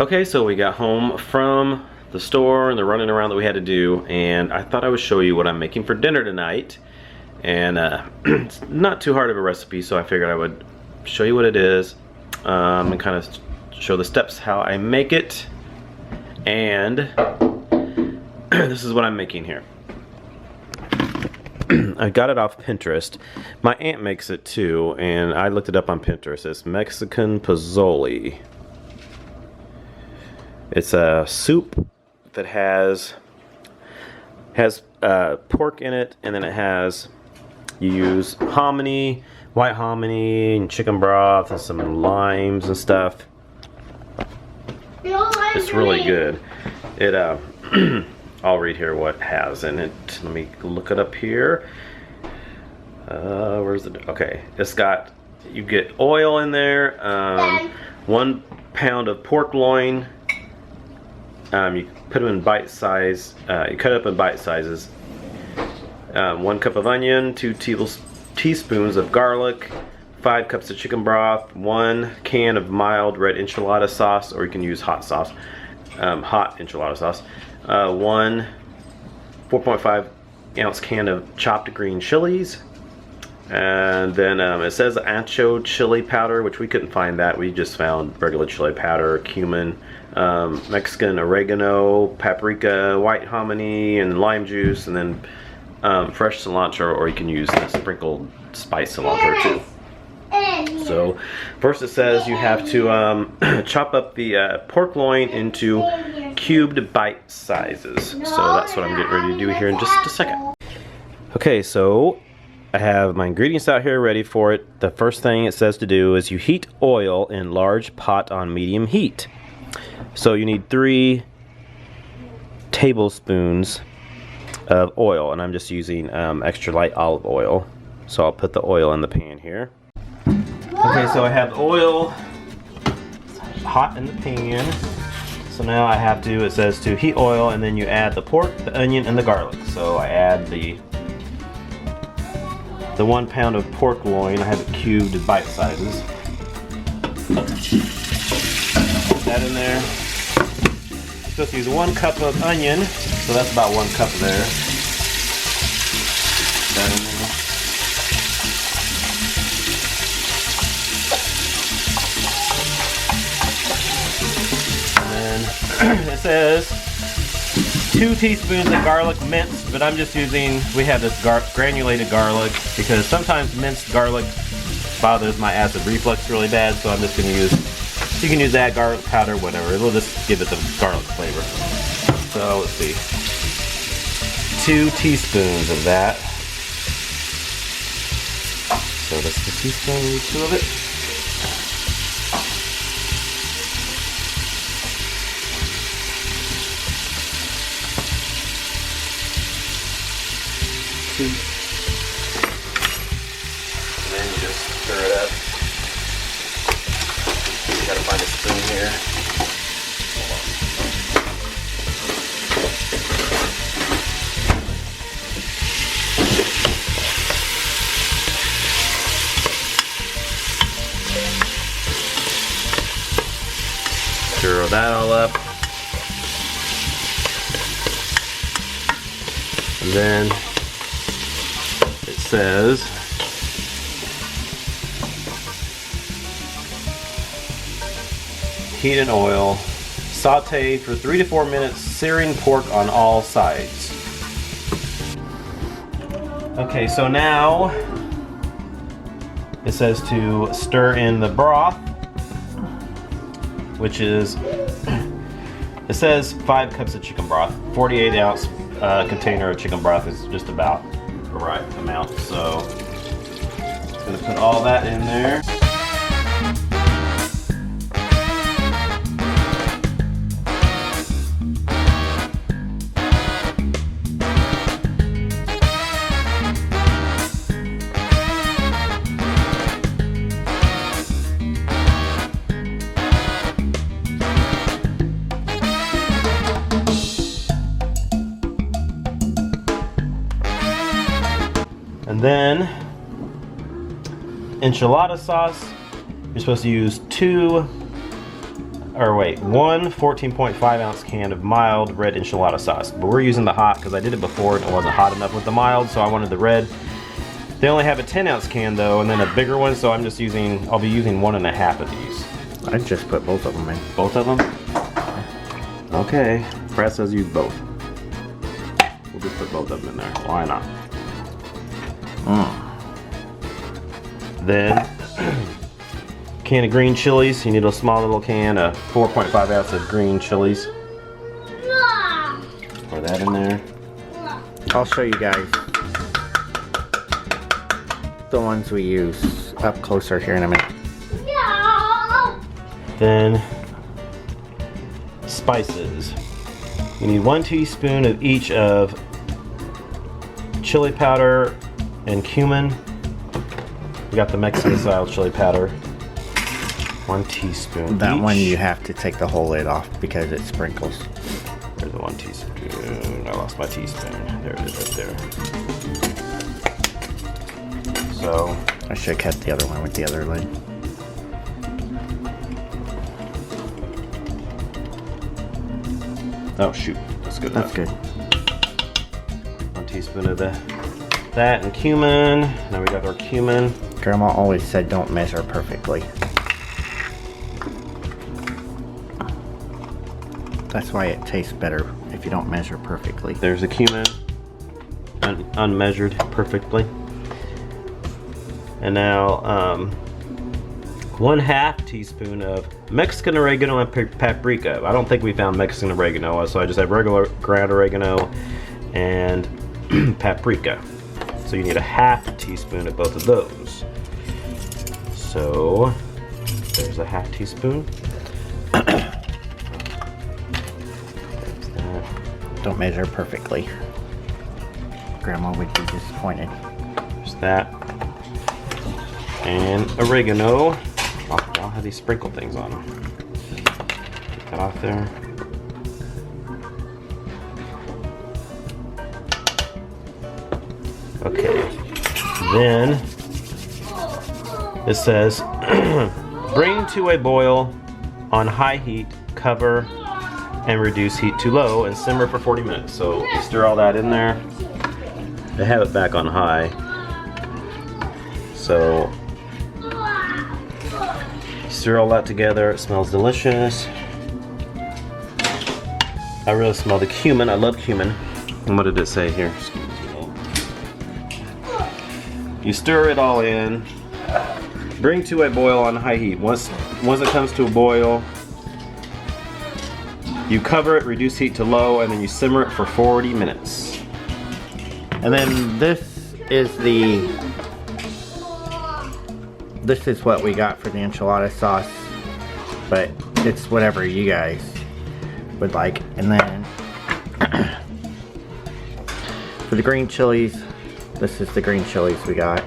Okay, so we got home from the store and the running around that we had to do, and I thought I would show you what I'm making for dinner tonight. And it's not too hard of a recipe, so I figured I would show you what it is and kind of show the steps how I make it. And this is what I'm making here. I got it off Pinterest. My aunt makes it too, and I looked it up on Pinterest. It's Mexican Pozole. It's a soup that has pork in it, and then it has, you use hominy, white hominy, and chicken broth, and some limes and stuff. It's really good. It I'll read here what it has in it. Let me look it up here. Where's it? Okay, it's got, you get oil in there, 1 pound of pork loin. You put them in bite size, you cut it up in bite sizes. 1 cup of onion, 2 teaspoons of garlic, 5 cups of chicken broth, 1 can of mild red enchilada sauce, or you can use hot sauce, hot enchilada sauce, 1 4.5 ounce can of chopped green chilies, and then it says ancho chili powder, which we couldn't find that. We just found regular chili powder, cumin, Mexican oregano, paprika, white hominy, and lime juice, and then fresh cilantro, or you can use the sprinkled spice cilantro too. So first it says you have to chop up the pork loin into cubed bite sizes. So that's what I'm getting ready to do here in just a second. Okay, so I have my ingredients out here ready for it. The first thing it says to do is you heat oil in large pot on medium heat. So you need 3 tablespoons of oil, and I'm just using extra light olive oil. So I'll put the oil in the pan here. Okay, so I have the oil hot in the pan. So now I have to, it says to heat oil, and then you add the pork, the onion, and the garlic. So I add the 1 pound of pork loin. I have it cubed in bite sizes. Put that in there. You're supposed to use 1 cup of onion, so that's about 1 cup there. Put that in there. It says 2 teaspoons of garlic minced, but I'm just using, we have this granulated garlic because sometimes minced garlic bothers my acid reflux really bad, so I'm just going to use, you can use that garlic powder, whatever, it'll just give it the garlic flavor. So let's see, 2 teaspoons of that. So that's the teaspoon, 2 of it. And then you just stir it up. You gotta find a spoon here. Stir that all up. And then says heat in oil, saute for 3 to 4 minutes, searing pork on all sides. Okay, so now it says to stir in the broth, which is, it says 5 cups of chicken broth. 48 ounce container of chicken broth is just about the right amount, so I'm going to put all that in there. And then enchilada sauce, you're supposed to use 2 one 14.5 ounce can of mild red enchilada sauce. But we're using the hot because I did it before and it wasn't hot enough with the mild, so I wanted the red. They only have a 10 ounce can though, and then a bigger one, so I'll be using 1.5 of these. I just put both of them in. Both of them? Okay. Brad says use both. We'll just put both of them in there. Why not? Then, can of green chilies. You need a small little can, a 4.5 ounce of green chilies. Pour that in there. I'll show you guys the ones we use up closer here in a minute. Then, spices. You need 1 teaspoon of each of chili powder and cumin. We got the Mexican style chili powder. 1 teaspoon. That each. one you have to take the whole lid off because it sprinkles. There's the 1 teaspoon. I lost my teaspoon. There it is right there. So I should have kept the other one with the other lid. Oh shoot, that's good enough. That's good. 1 teaspoon of that and cumin. Now we got our cumin. Grandma always said don't measure perfectly. That's why it tastes better if you don't measure perfectly. There's the cumin, unmeasured perfectly. And now 1/2 teaspoon of Mexican oregano and paprika. I don't think we found Mexican oregano, so I just have regular ground oregano and paprika. So you need 1/2 teaspoon of both of those. So there's a 1/2 teaspoon. Don't measure perfectly. Grandma would be disappointed. There's that. And oregano. I'll have these sprinkle things on them. Get that off there. Okay. Then it says bring to a boil on high heat, cover and reduce heat to low and simmer for 40 minutes. So stir all that in there. I have it back on high. So stir all that together. It smells delicious. I really smell the cumin. I love cumin. And what did it say here? Excuse me. You stir it all in. Bring to a boil on high heat. Once it comes to a boil, you cover it, reduce heat to low, and then you simmer it for 40 minutes. And then this is what we got for the enchilada sauce, but it's whatever you guys would like. And then for the green chilies, this is the green chilies we got.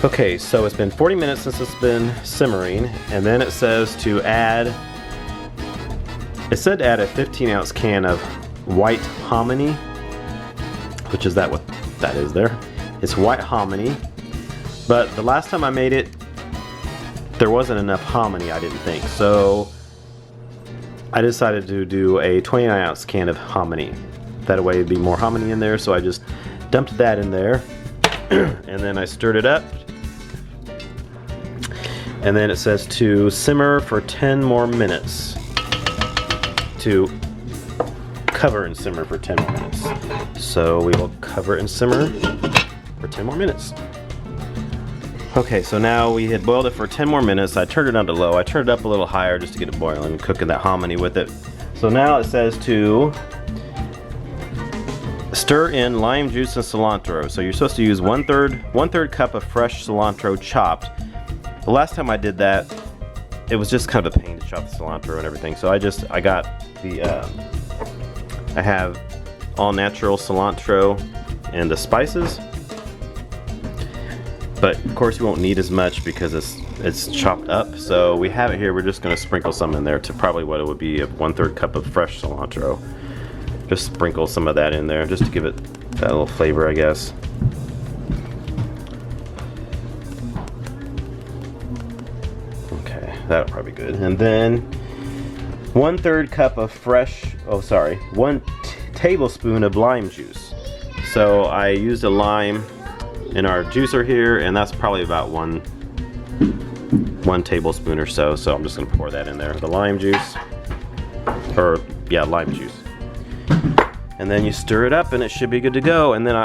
Okay, so it's been 40 minutes since it's been simmering, and then it says to add, it said to add a 15-ounce can of white hominy, which is what that is there. It's white hominy, but the last time I made it, there wasn't enough hominy, I didn't think. So I decided to do a 29-ounce can of hominy. That way it'd be more hominy in there, so I just dumped that in there, and then I stirred it up. And then it says to simmer for 10 more minutes. To cover and simmer for 10 more minutes. So we will cover and simmer for 10 more minutes. Okay, so now we had boiled it for 10 more minutes. I turned it down to low. I turned it up a little higher just to get it boiling, cooking that hominy with it. So now it says to stir in lime juice and cilantro. So you're supposed to use one third cup of fresh cilantro chopped. The last time I did that, it was just kind of a pain to chop the cilantro and everything. So I got the, I have all natural cilantro and the spices. But of course you won't need as much because it's chopped up. So we have it here. We're just going to sprinkle some in there to probably what it would be of 1/3 cup of fresh cilantro. Just sprinkle some of that in there just to give it That little flavor, I guess. Okay, that'll probably be good. And then 1/3 cup of fresh, one tablespoon of lime juice. So I used a lime in our juicer here, and that's probably about one tablespoon or so. So I'm just gonna pour that in there. The lime juice, lime juice. And then you stir it up and it should be good to go. And then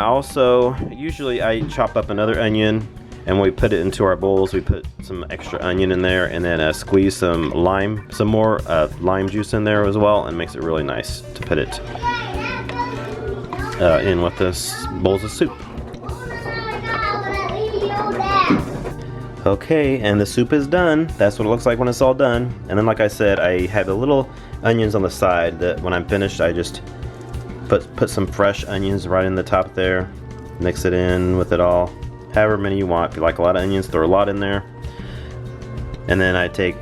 usually I chop up another onion, and when we put it into our bowls, we put some extra onion in there, and then squeeze some more lime juice in there as well, and makes it really nice to put it in with this bowls of soup. Okay, and the soup is done. That's what it looks like when it's all done. And then, like I said, I have the little onions on the side that when I'm finished, I just put some fresh onions right in the top there. Mix it in with it all, however many you want. If you like a lot of onions, throw a lot in there. And then I take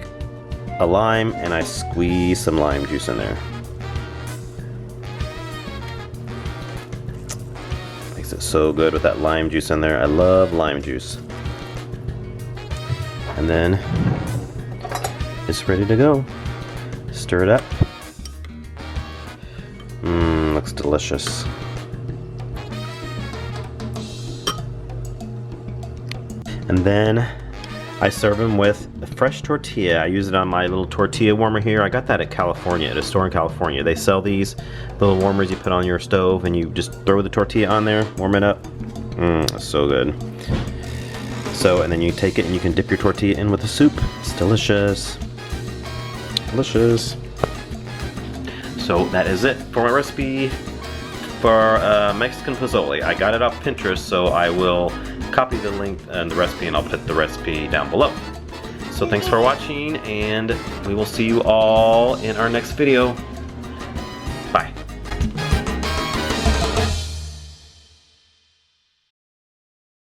a lime and I squeeze some lime juice in there. Makes it so good with that lime juice in there. I love lime juice. And then it's ready to go. Stir it up. Looks delicious. And then I serve them with a fresh tortilla. I use it on my little tortilla warmer here. I got that at California, at a store in California. They sell these little warmers you put on your stove, and you just throw the tortilla on there, warm it up. It's so good. So, and then you take it and you can dip your tortilla in with the soup. It's delicious. Delicious. So that is it for my recipe for Mexican pozole. I got it off Pinterest, so I will copy the link and the recipe, and I'll put the recipe down below. So thanks for watching, and we will see you all in our next video.